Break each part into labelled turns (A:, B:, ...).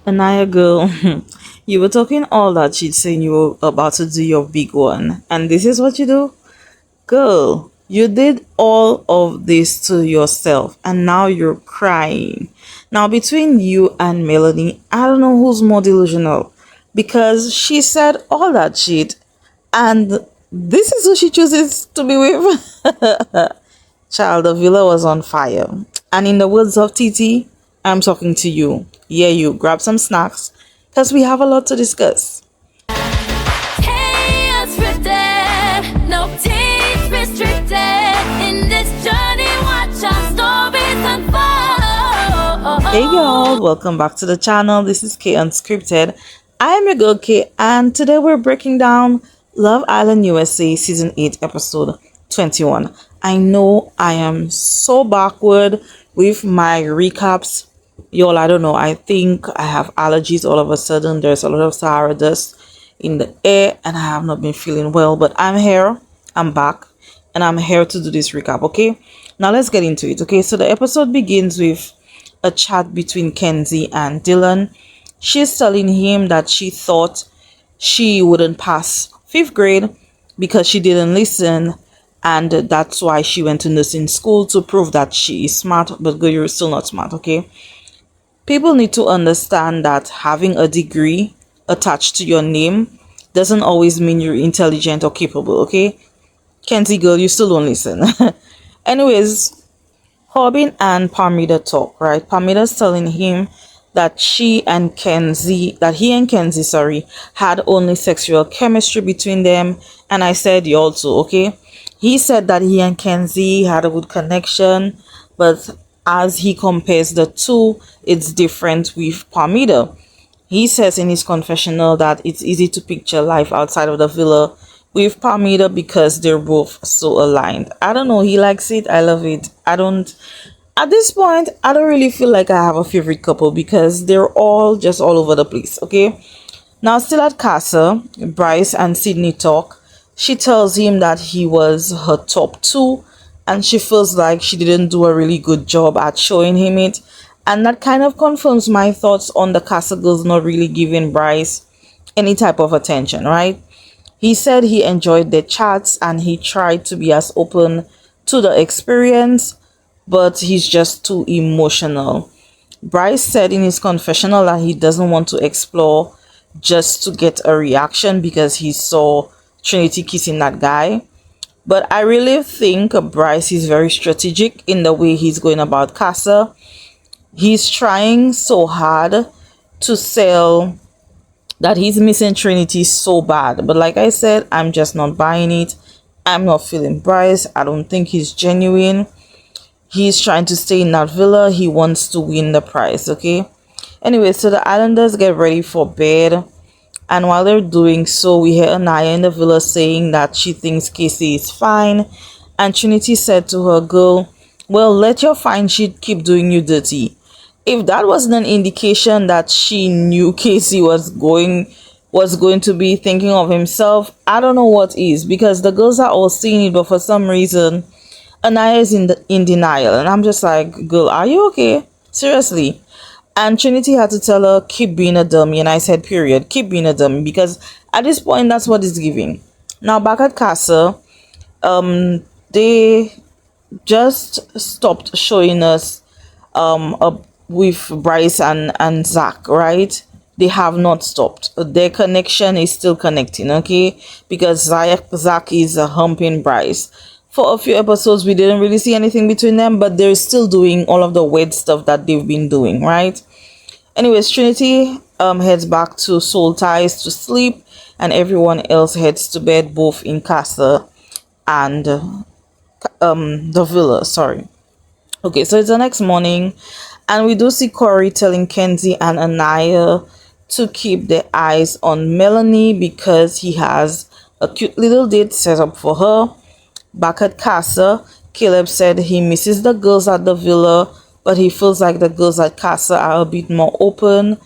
A: Anniyah girl, you were talking all that shit saying you were about to do your big one. And this is what you do? Girl, you did all of this to yourself and now you're crying. Now, between you and Melanie, I don't know who's more delusional because she said all that shit and this is who she chooses to be with. Child, the villa was on fire. And in the words of Titi, I'm talking to you. Yeah, you grab some snacks because we have a lot to discuss.
B: Kay Unscripted, no teeth restricted. In this journey, watch our stories unfold.
A: Hey y'all, welcome back to the channel. This is Kay Unscripted. I am your girl Kay, and today we're breaking down Love Island USA Season 8 Episode 21. I know I am so backward with my recaps. Y'all, I don't know. I think I have allergies all of a sudden. There's a lot of Sahara dust in the air and I have not been feeling well, but I'm here. I'm back and I'm here to do this recap, okay? Now let's get into it, okay? So the episode begins with a chat between Kenzie and Dylan. She's telling him that she thought she wouldn't pass 5th grade because she didn't listen, and that's why she went to nursing school to prove that she is smart. But girl, you're still not smart, okay? People need to understand that having a degree attached to your name doesn't always mean you're intelligent or capable, okay? Kenzie girl, you still don't listen. Anyways, Corbin and Parmida talk, right? Parmida's telling him that he and Kenzie, sorry, had only sexual chemistry between them. And I said you also, okay? He said that he and Kenzie had a good connection, but as he compares the two, it's different with Parmida. He says in his confessional that it's easy to picture life outside of the villa with Parmida because they're both so aligned. I don't know, he likes it, I love it. At this point, I don't really feel like I have a favorite couple because they're all just all over the place, okay? Now, still at Casa, Bryce and Sydney talk. She tells him that he was her top 2 and she feels like she didn't do a really good job at showing him it. And that kind of confirms my thoughts on the Casa girls not really giving Bryce any type of attention, right? He said he enjoyed their chats and he tried to be as open to the experience, but he's just too emotional. Bryce said in his confessional that he doesn't want to explore just to get a reaction because he saw Trinity kissing that guy. But I really think Bryce is very strategic in the way he's going about Casa. He's trying so hard to sell that he's missing Trinity so bad. But like I said, I'm just not buying it. I'm not feeling Bryce. I don't think he's genuine. He's trying to stay in that villa. He wants to win the prize, okay? Anyway, so the Islanders get ready for bed. And while they're doing so, we hear Anniyah in the villa saying that she thinks Casey is fine. And Trinity said to her, girl, well, let your fine shit keep doing you dirty. If that wasn't an indication that she knew Casey was going to be thinking of himself, I don't know what is. Because the girls are all seeing it, but for some reason, Anniyah is in denial. And I'm just like, girl, are you okay? Seriously. And Trinity had to tell her, keep being a dummy. And I said, period, keep being a dummy. Because at this point, that's what it's giving. Now, back at Casa, they just stopped showing us with Bryce and Zach, right? They have not stopped. Their connection is still connecting, okay? Because Zach is humping Bryce. For a few episodes, we didn't really see anything between them, but they're still doing all of the weird stuff that they've been doing, right? Anyways, Trinity heads back to Soul Ties to sleep, and everyone else heads to bed, both in Casa and the villa, sorry. Okay, so it's the next morning, and we do see Corey telling Kenzie and Anniyah to keep their eyes on Melanie because he has a cute little date set up for her. Back at Casa, Caleb said he misses the girls at the villa, but he feels like the girls at Casa are a bit more open.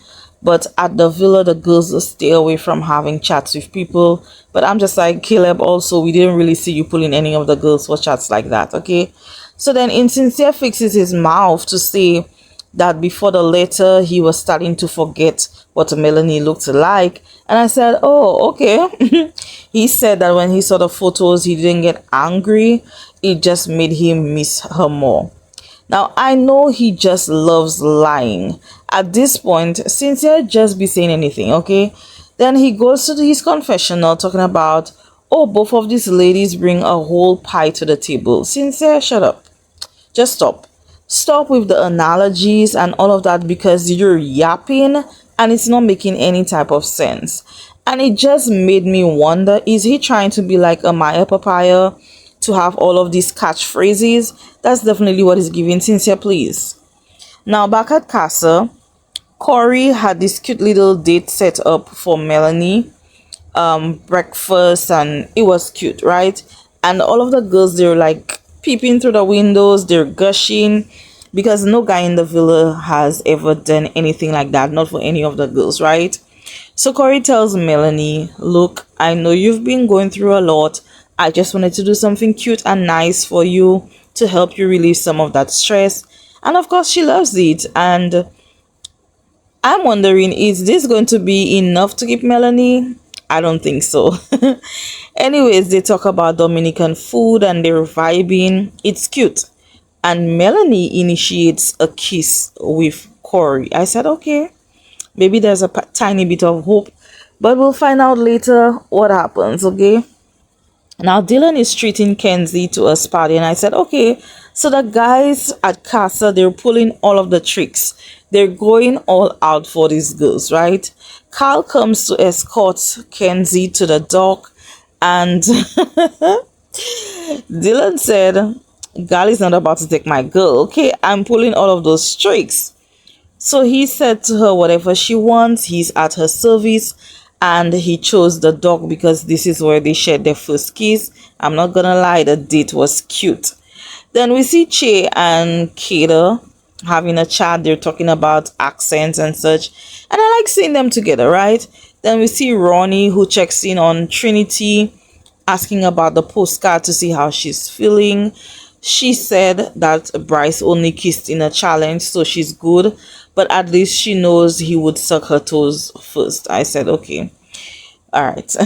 A: But at the villa, the girls will stay away from having chats with people. But I'm just like, Caleb, also, we didn't really see you pulling any of the girls for chats like that, okay? So then Insincere fixes his mouth to say that before the letter he was starting to forget what Melanie looked like. And I said, oh, okay. He said that when he saw the photos, he didn't get angry. It just made him miss her more. Now, I know he just loves lying. At this point, Sincere just be saying anything, okay? Then he goes to his confessional talking about, oh, both of these ladies bring a whole pie to the table. Sincere, shut up. Just stop. Stop with the analogies and all of that, because you're yapping and it's not making any type of sense. And it just made me wonder, is he trying to be like a Maya Papaya to have all of these catchphrases? That's definitely what he's giving. Sincere, please. Now back at Casa, Corey had this cute little date set up for Melanie, breakfast, and it was cute, right? And all of the girls, they're like peeping through the windows, they're gushing, because no guy in the villa has ever done anything like that, not for any of the girls, right? So Corey tells Melanie, look, I know you've been going through a lot. I just wanted to do something cute and nice for you to help you relieve some of that stress. And of course she loves it. And I'm wondering, is this going to be enough to keep Melanie? I don't think so. Anyways, they talk about Dominican food and they're vibing. It's cute. And Melanie initiates a kiss with Corey. I said, okay, maybe there's a tiny bit of hope, but we'll find out later what happens, okay? Now Dylan is treating Kenzie to a party, and I said, okay, so the guys at Casa, they're pulling all of the tricks. They're going all out for these girls, right? Carl comes to escort Kenzie to the dock, and Dylan said, Gal is not about to take my girl, okay? I'm pulling all of those tricks. So he said to her whatever she wants, he's at her service, and he chose the dog because this is where they shared their first kiss. I'm not gonna lie, the date was cute. Then we see Che and Kata having a chat. They're talking about accents and such, and I like seeing them together, right? Then we see Ronnie, who checks in on Trinity, asking about the postcard to see how she's feeling. She said that Bryce only kissed in a challenge, so she's good, but at least she knows he would suck her toes first. I said, okay. All right.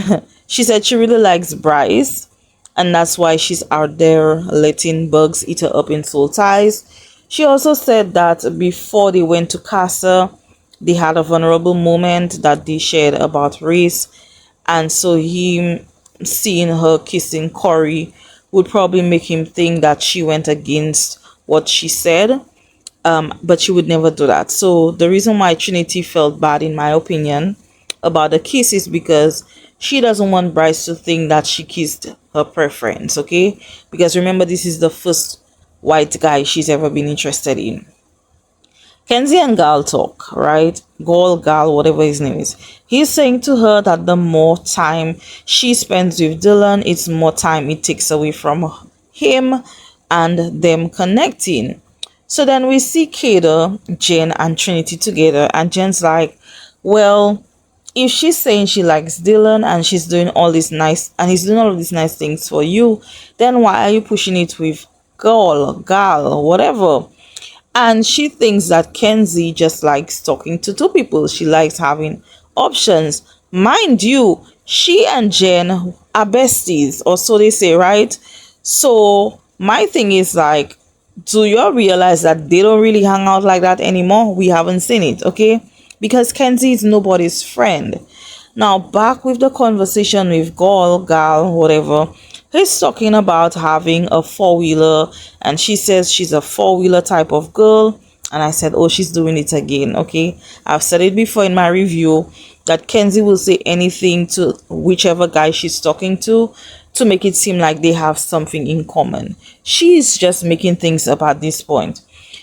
A: She said she really likes Bryce, and that's why she's out there letting bugs eat her up in soul ties. She also said that before they went to Casa, they had a vulnerable moment that they shared about race, and so him seeing her kissing Corey would probably make him think that she went against what she said, but she would never do that. So the reason why Trinity felt bad, in my opinion, about the kiss is because she doesn't want Bryce to think that she kissed her preference, okay? Because remember, this is the first white guy she's ever been interested in. Kenzie and Gal talk, right? Gal, whatever his name is. He's saying to her that the more time she spends with Dylan, it's more time it takes away from him and them connecting. So then we see Kata, Jen, and Trinity together, and Jen's like, well, if she's saying she likes Dylan and she's doing all this nice, and he's doing all of these nice things for you, then why are you pushing it with Gal, whatever? And she thinks that Kenzie just likes talking to two people. She likes having options. Mind you, she and Jen are besties, or so they say, right? So my thing is like, do you all realize that they don't really hang out like that anymore? We haven't seen it, okay? Because Kenzie is nobody's friend. Now back with the conversation with Gal, whatever. He's talking about having a four-wheeler, and she says she's a four-wheeler type of girl, and I said, oh, she's doing it again, okay? I've said it before in my review that Kenzie will say anything to whichever guy she's talking to make it seem like they have something in common. She's just making things up at this point.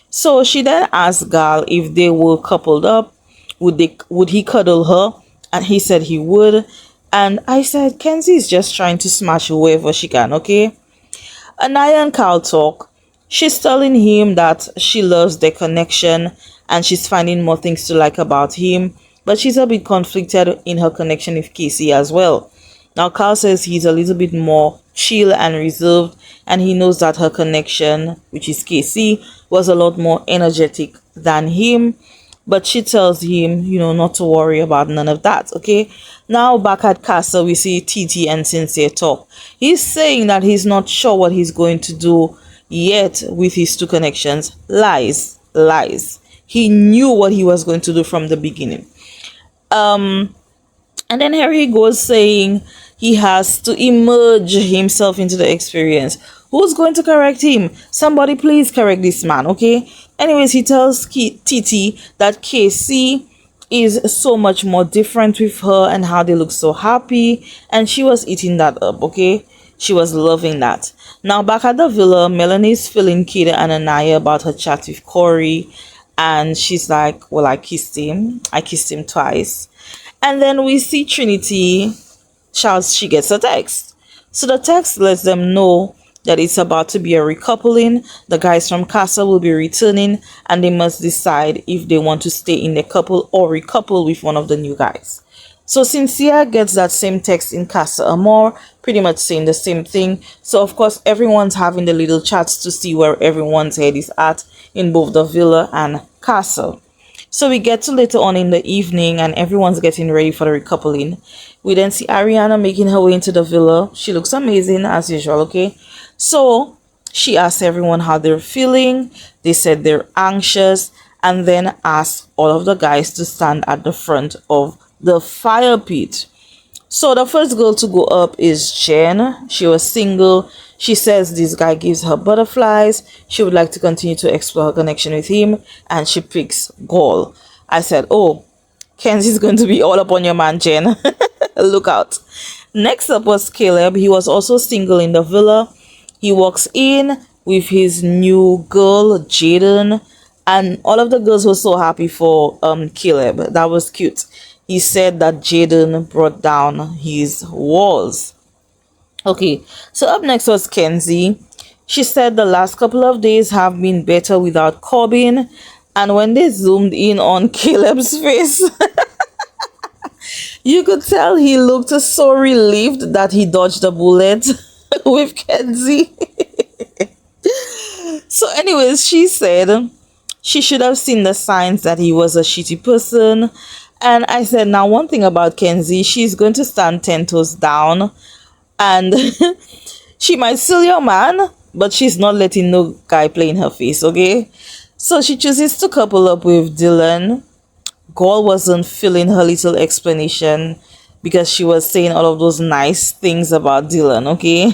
A: So she then asked Gal if they were coupled up, would he cuddle her? And he said he would. And I said, Kenzie is just trying to smash whoever she can, okay? Anniyah and Carl talk. She's telling him that she loves their connection and she's finding more things to like about him, but she's a bit conflicted in her connection with Casey as well. Now, Carl says he's a little bit more chill and reserved, and he knows that her connection, which is Casey, was a lot more energetic than him, but she tells him, not to worry about none of that. Okay, now back at Casa, we see TT and Sincere talk. He's saying that he's not sure what he's going to do yet with his two connections. Lies, lies. He knew what he was going to do from the beginning. And then here he goes saying he has to immerse himself into the experience. Who's going to correct him? Somebody please correct this man, okay? Anyways, he tells Titi that KC is so much more different with her and how they look so happy. And she was eating that up, okay? She was loving that. Now back at the villa, Melanie's feeling Kida and Anniyah about her chat with Corey. And she's like, well, I kissed him. I kissed him twice. And then we see Trinity shouts she gets a text. So the text lets them know that it's about to be a recoupling. The guys from Casa will be returning and they must decide if they want to stay in the couple or recouple with one of the new guys. So Sincere gets that same text in Casa Amor, pretty much saying the same thing. So of course everyone's having the little chats to see where everyone's head is at in both the villa and Casa. So we get to later on in the evening and everyone's getting ready for the recoupling. We then see Ariana making her way into the villa. She looks amazing as usual, okay? So she asks everyone how they're feeling. They said they're anxious and then asked all of the guys to stand at the front of the fire pit. So the first girl to go up is Jen. She was single. She says this guy gives her butterflies. She would like to continue to explore her connection with him. And she picks Gaul. I said, oh, Kenzie's going to be all up on your man, Jen. Look out. Next up was Caleb. He was also single in the villa. He walks in with his new girl, Jaden. And all of the girls were so happy for Caleb. That was cute. He said that Jaden brought down his walls. Okay, so up next was Kenzie. She said the last couple of days have been better without Corbin. And when they zoomed in on Caleb's face, you could tell he looked so relieved that he dodged a bullet with Kenzie. So anyways, she said she should have seen the signs that he was a shitty person. And I said, now one thing about Kenzie, she's going to stand 10 toes down. And she might steal your man, but she's not letting no guy play in her face, okay? So she chooses to couple up with Dylan. Gaul wasn't feeling her little explanation because she was saying all of those nice things about Dylan, okay?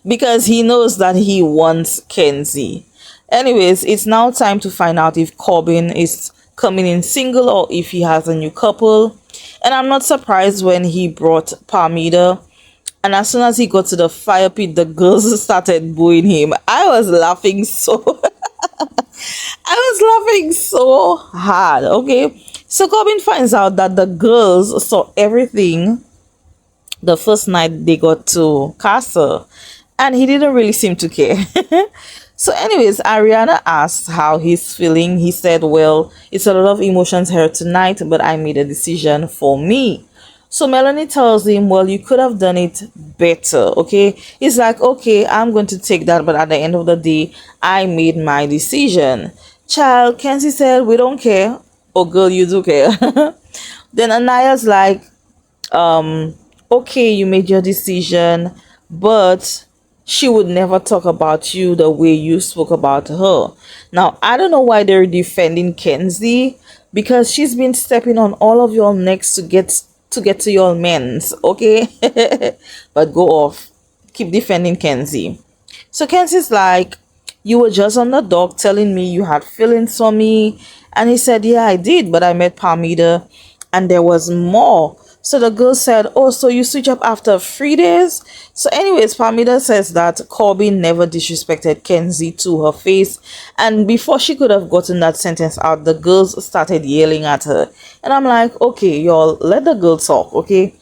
A: Because he knows that he wants Kenzie. Anyways, it's now time to find out if Corbin is coming in single or if he has a new couple. And I'm not surprised when he brought Parmida. And as soon as he got to the fire pit, the girls started booing him. I was laughing so hard, okay? So Corbin finds out that the girls saw everything the first night they got to Casa. And he didn't really seem to care. So anyways, Ariana asked how he's feeling. He said, well, it's a lot of emotions here tonight, but I made a decision for me. So Melanie tells him, well, you could have done it better, okay? He's like, okay, I'm going to take that, but at the end of the day, I made my decision. Child, Kenzie said, we don't care. Oh, girl, you do care. Then Anniyah's like, okay, you made your decision, but she would never talk about you the way you spoke about her. Now, I don't know why they're defending Kenzie, because she's been stepping on all of your necks to get to your men's, okay? But go off. Keep defending Kenzie. So Kenzie's like, you were just on the dock telling me you had feelings for me. And he said, yeah, I did, but I met Parmida and there was more. So the girl said, oh, so you switch up after 3 days? So anyways, Parmida says that Corbin never disrespected Kenzie to her face. And before she could have gotten that sentence out, the girls started yelling at her. And I'm like, okay, y'all, let the girl talk, okay?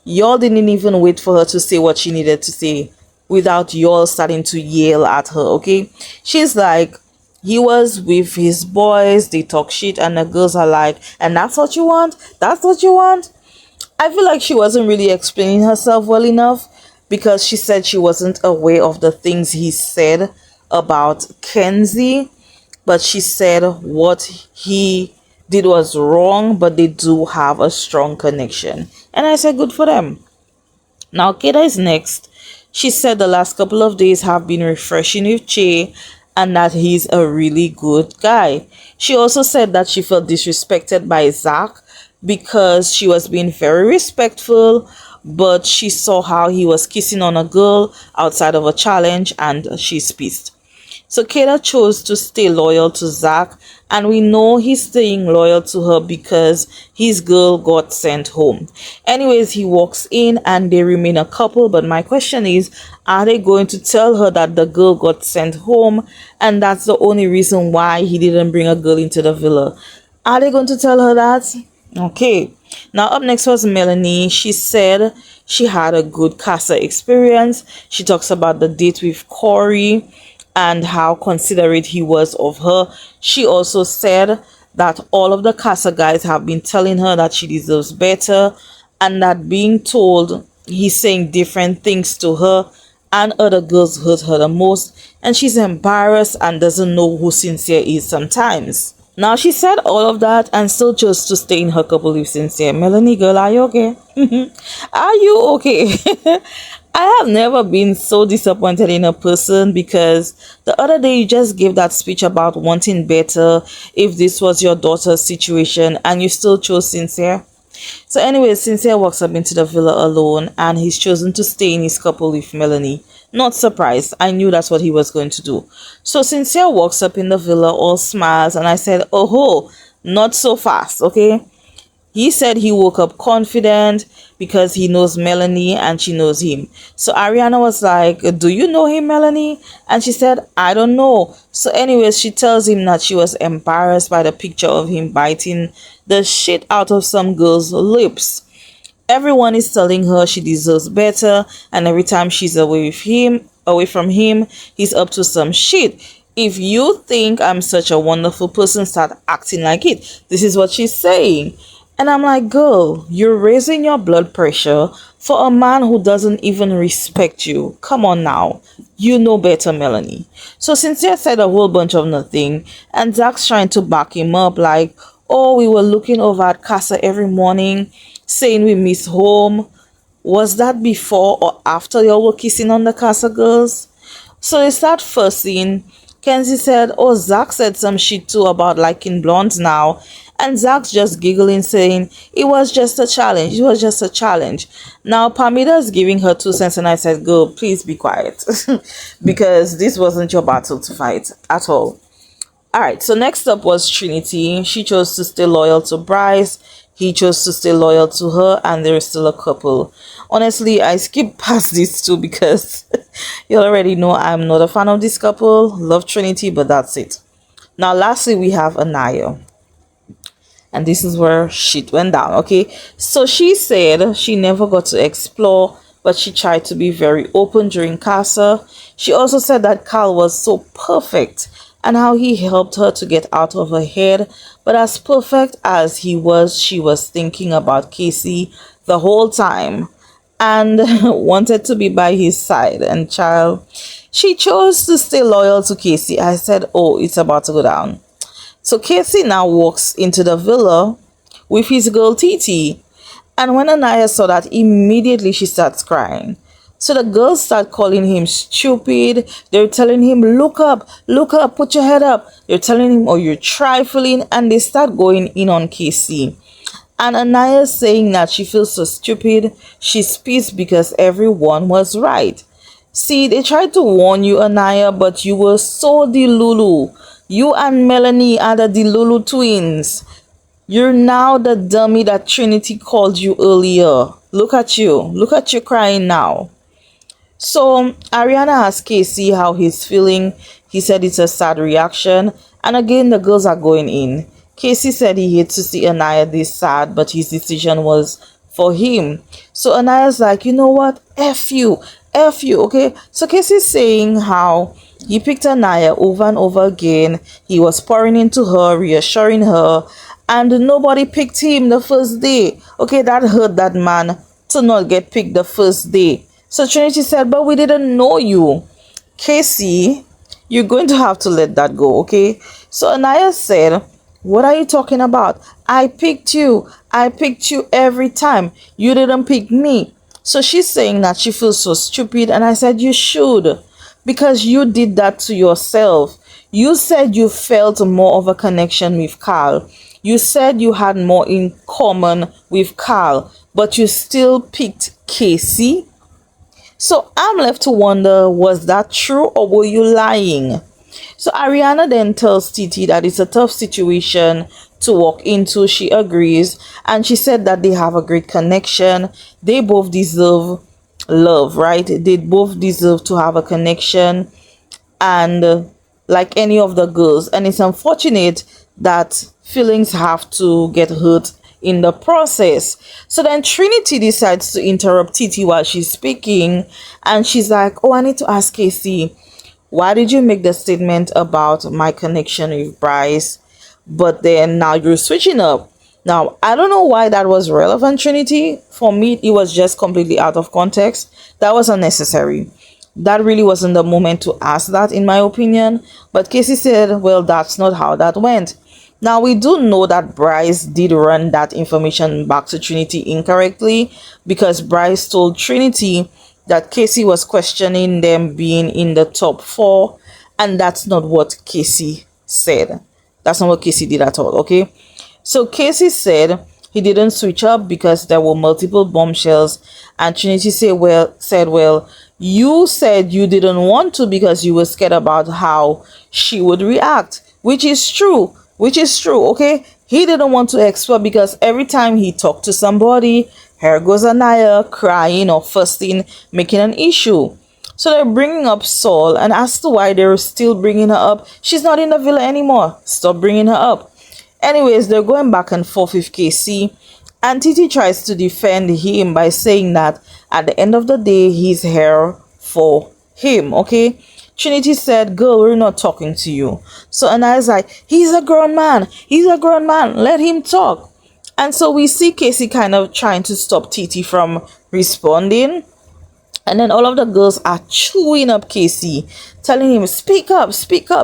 A: Y'all didn't even wait for her to say what she needed to say without y'all starting to yell at her, okay? She's like, he was with his boys, they talk shit, and the girls are like, and that's what you want? That's what you want? I feel like she wasn't really explaining herself well enough, because she said she wasn't aware of the things he said about Kenzie. but she said what he did was wrong, but they do have a strong connection. And I said, good for them. Now, Keda is next. She said the last couple of days have been refreshing with Che and that he's a really good guy. She also said that she felt disrespected by Zach because she was being very respectful, but she saw how he was kissing on a girl outside of a challenge and she's pissed. So Kayla chose to stay loyal to Zach, and we know he's staying loyal to her because his girl got sent home. Anyways, he walks in and they remain a couple, but my question is, are they going to tell her that the girl got sent home and that's the only reason why he didn't bring a girl into the villa? Are they going to tell her that? Okay. Now up next was Melanie. She said she had a good Casa experience. She talks about the date with Corey and how considerate he was of her. She also said that all of the Casa guys have been telling her that she deserves better and that being told he's saying different things to her and other girls hurt her the most, and she's embarrassed and doesn't know who Sincere is sometimes. Now she said all of that and still chose to stay in her couple with Sincere. Melanie girl, are you okay? Are you okay? I have never been so disappointed in a person because the other day you just gave that speech about wanting better if this was your daughter's situation and you still chose Sincere. So anyway, Sincere walks up into the villa alone and he's chosen to stay in his couple with Melanie. Not surprised. I knew that's what he was going to do. So Sincere walks up in the villa all smiles and I said, oh ho, not so fast, okay? He said he woke up confident because he knows Melanie and she knows him. So Ariana was like, do you know him, Melanie? And she said, I don't know. So anyways, she tells him that she was embarrassed by the picture of him biting the shit out of some girl's lips. Everyone is telling her she deserves better, and every time she's away from him, he's up to some shit. If you think I'm such a wonderful person, start acting like it. This is what she's saying. And I'm like, girl, you're raising your blood pressure for a man who doesn't even respect you. Come on now. You know better, Melanie. So Sincere said a whole bunch of nothing, and Zach's trying to back him up like, oh, we were looking over at Casa every morning, saying we miss home. Was that before or after y'all were kissing on the Casa girls? So they start fussing. Kenzie said, oh, Zach said some shit too about liking blondes now. And Zach's just giggling, saying, it was just a challenge. It was just a challenge. Now, Pamita's giving her 2 cents, and I said, girl, please be quiet. Because this wasn't your battle to fight at all. Alright, so next up was Trinity. She chose to stay loyal to Bryce. He chose to stay loyal to her, and they're still a couple. Honestly, I skipped past these two because you already know I'm not a fan of this couple. Love Trinity, but that's it. Now, lastly, we have Anniyah. And this is where shit went down, okay? So she said she never got to explore, but she tried to be very open during Casa. She also said that Carl was so perfect and how he helped her to get out of her head. But as perfect as he was, she was thinking about Casey the whole time and wanted to be by his side. And child, she chose to stay loyal to Casey. I said, oh, it's about to go down. So Casey now walks into the villa with his girl Titi. And when Anniyah saw that, immediately she starts crying. So the girls start calling him stupid. They're telling him, look up, put your head up. They're telling him, oh, you're trifling. And they start going in on Casey. And Anniyah saying that she feels so stupid. She's pissed because everyone was right. See, they tried to warn you, Anniyah, but you were so delulu. You and Melanie are the Delulu twins. You're now the dummy that Trinity called you earlier. Look at you. Look at you crying now. So Ariana asked Casey how he's feeling. He said it's a sad reaction. And again, the girls are going in. Casey said he hates to see Anniyah this sad, but his decision was for him. So Anniyah's like, you know what? F you, okay? So Casey's saying how he picked Anniyah over and over again. He was pouring into her, reassuring her, and nobody picked him the first day. Okay, that hurt that man to not get picked the first day. So Trinity said, but we didn't know you. Casey, You're going to have to let that go, okay? So Anniyah said, what are you talking about? I picked you. I picked you every time. You didn't pick me. So she's saying that she feels so stupid, and I said, you should, because you did that to yourself. You said you felt more of a connection with Carl. You said you had more in common with Carl, but you still picked Casey. So I'm left to wonder, was that true or were you lying? So Ariana then tells Titi that it's a tough situation to walk into. She agrees, and she said that they have a great connection. They both deserve love, right? They both deserve to have a connection, and like any of the girls. And it's unfortunate that feelings have to get hurt in the process. So then Trinity decides to interrupt Titi while she's speaking, and she's like, oh, I need to ask Casey, why did you make the statement about my connection with Bryce, but then now you're switching up? Now, I don't know why that was relevant, Trinity. For me, it was just completely out of context. That was unnecessary. That really wasn't the moment to ask that, in my opinion. But Casey said, well, that's not how that went. Now, we do know that Bryce did run that information back to Trinity incorrectly, because Bryce told Trinity that Casey was questioning them being in the top 4, and that's not what Casey said. That's not what Casey did at all, okay? So Casey said he didn't switch up because there were multiple bombshells, and Trinity said, well, you said you didn't want to because you were scared about how she would react, which is true, okay? He didn't want to explore because every time he talked to somebody, here goes Anniyah crying or fussing, making an issue. So they're bringing up Saul, and as to why they're still bringing her up, she's not in the villa anymore. Stop bringing her up. Anyways, they're going back and forth with Casey, and Titi tries to defend him by saying that at the end of the day, he's here for him, okay? Trinity said, girl, we're not talking to you. So Anniyah's like, he's a grown man. Let him talk. And so we see Casey kind of trying to stop Titi from responding. And then all of the girls are chewing up Casey, telling him, speak up,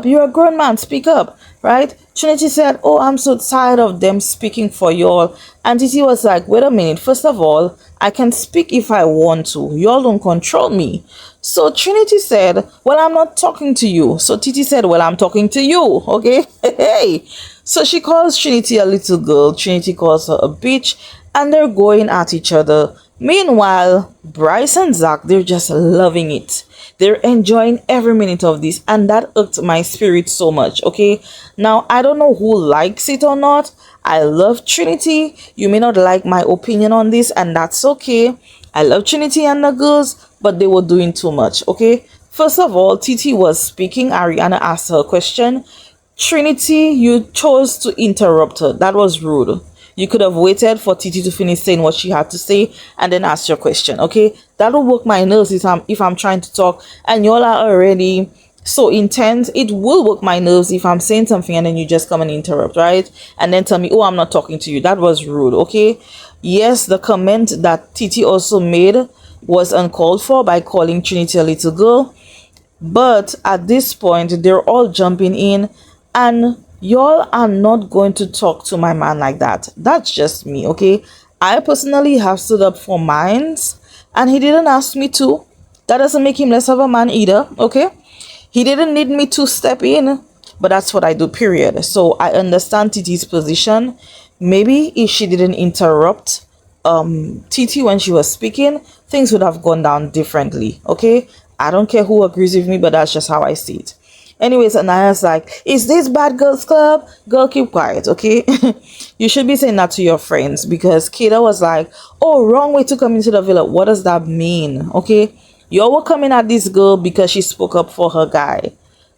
A: you're a grown man, speak up, right? Trinity said, oh, I'm so tired of them speaking for y'all. And Titi was like, wait a minute, first of all, I can speak if I want to. Y'all don't control me. So Trinity said, well, I'm not talking to you. So Titi said, well, I'm talking to you, okay? Hey. So she calls Trinity a little girl. Trinity calls her a bitch, and they're going at each other. Meanwhile, Bryce and Zach, they're just loving it. They're enjoying every minute of this, and that irked my spirit so much, okay? Now, I don't know who likes it or not. I love Trinity. You may not like my opinion on this, and that's okay. I love Trinity and the girls, but they were doing too much, okay? First of all, Titi was speaking. Ariana asked her a question. Trinity, you chose to interrupt her. That was rude. You could have waited for Titi to finish saying what she had to say and then ask your question, okay? That will work my nerves if I'm trying to talk and y'all are already so intense. It will work my nerves if I'm saying something and then you just come and interrupt, right? And then tell me, oh, I'm not talking to you. That was rude, okay? Yes, the comment that Titi also made was uncalled for by calling Trinity a little girl. But at this point, they're all jumping in, and y'all are not going to talk to my man like that. That's just me, okay? I personally have stood up for mines, and he didn't ask me to. That doesn't make him less of a man either, okay? He didn't need me to step in, but that's what I do, period. So I understand Titi's position. Maybe if she didn't interrupt Titi when she was speaking, things would have gone down differently, okay? I don't care who agrees with me, but that's just how I see it. Anyways, Anniyah's like, is this bad girls club? Girl, keep quiet, okay? You should be saying that to your friends, because Kida was like, oh, wrong way to come into the villa. What does that mean, okay? Y'all were coming at this girl because she spoke up for her guy.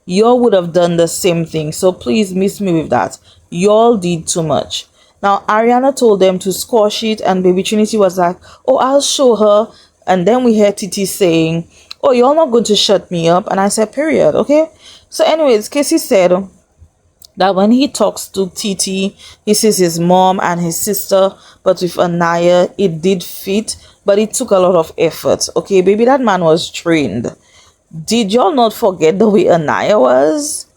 A: Y'all would have done the same thing, so please miss me with that. Y'all did too much. Now, Ariana told them to squash it, and baby Trinity was like, oh, I'll show her. And then we heard Titi saying, oh, you're not going to shut me up. And I said, period, okay? So anyways, Casey said that when he talks to Titi, he sees his mom and his sister, but with Anniyah, it did fit, but it took a lot of effort, okay? Baby, that man was trained. Did y'all not forget the way Anniyah was?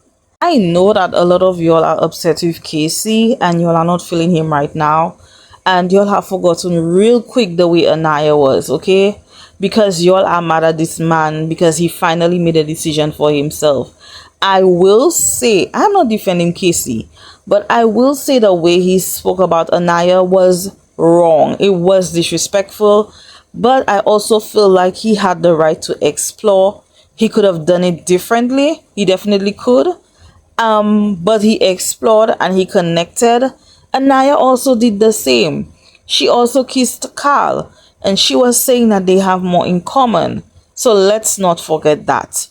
A: I know that a lot of y'all are upset with Casey and y'all are not feeling him right now. And y'all have forgotten real quick the way Anniyah was, okay? Because y'all are mad at this man because he finally made a decision for himself. I will say, I'm not defending Casey, but I will say the way he spoke about Anniyah was wrong. It was disrespectful, but I also feel like he had the right to explore. He could have done it differently. He definitely could. But he explored and he connected. Anniyah also did the same. She also kissed Carl, and she was saying that they have more in common. So let's not forget that.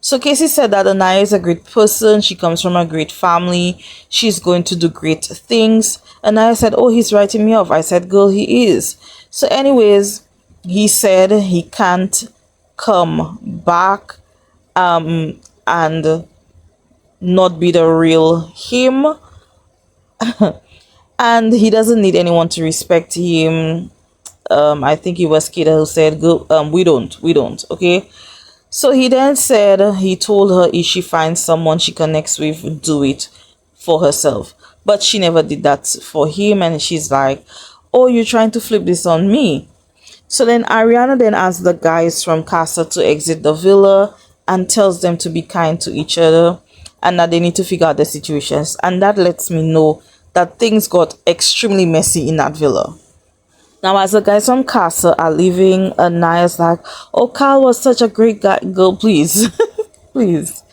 A: So Casey said that Anniyah is a great person. She comes from a great family. She's going to do great things. Anniyah said, "Oh, he's writing me off." I said, "Girl, he is." So, anyways, he said he can't come back and not be the real him, and he doesn't need anyone to respect him. I think it was Kida who said, "Go, we don't." Okay. So he then said he told her if she finds someone she connects with, do it for herself. But she never did that for him, and she's like, "Oh, you're trying to flip this on me." So then Ariana then asks the guys from Casa to exit the villa and tells them to be kind to each other and that they need to figure out the situations. And that lets me know that things got extremely messy in that villa. Now, as the guys from Casa are leaving, Annia's like, "Oh, Carl was such a great guy. Girl, please." Please.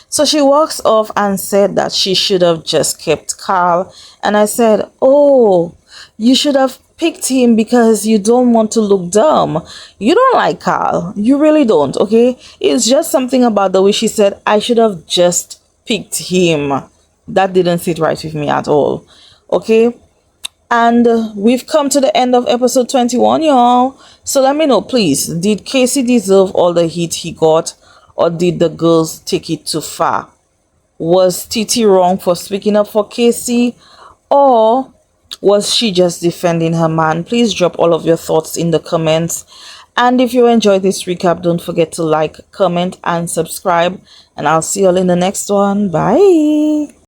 A: So she walks off and said that she should have just kept Carl. And I said, "Oh, you should have picked him because you don't want to look dumb. You don't like Carl. You really don't, okay? It's just something about the way she said, I should have just picked him. That didn't sit right with me at all, okay?" And we've come to the end of episode 21, y'all. So let me know, please. Did Casey deserve all the heat he got, or did the girls take it too far? Was Titi wrong for speaking up for Casey, or was she just defending her man? Please drop all of your thoughts in the comments. And if you enjoyed this recap, don't forget to like, comment, and subscribe. And I'll see you all in the next one. Bye.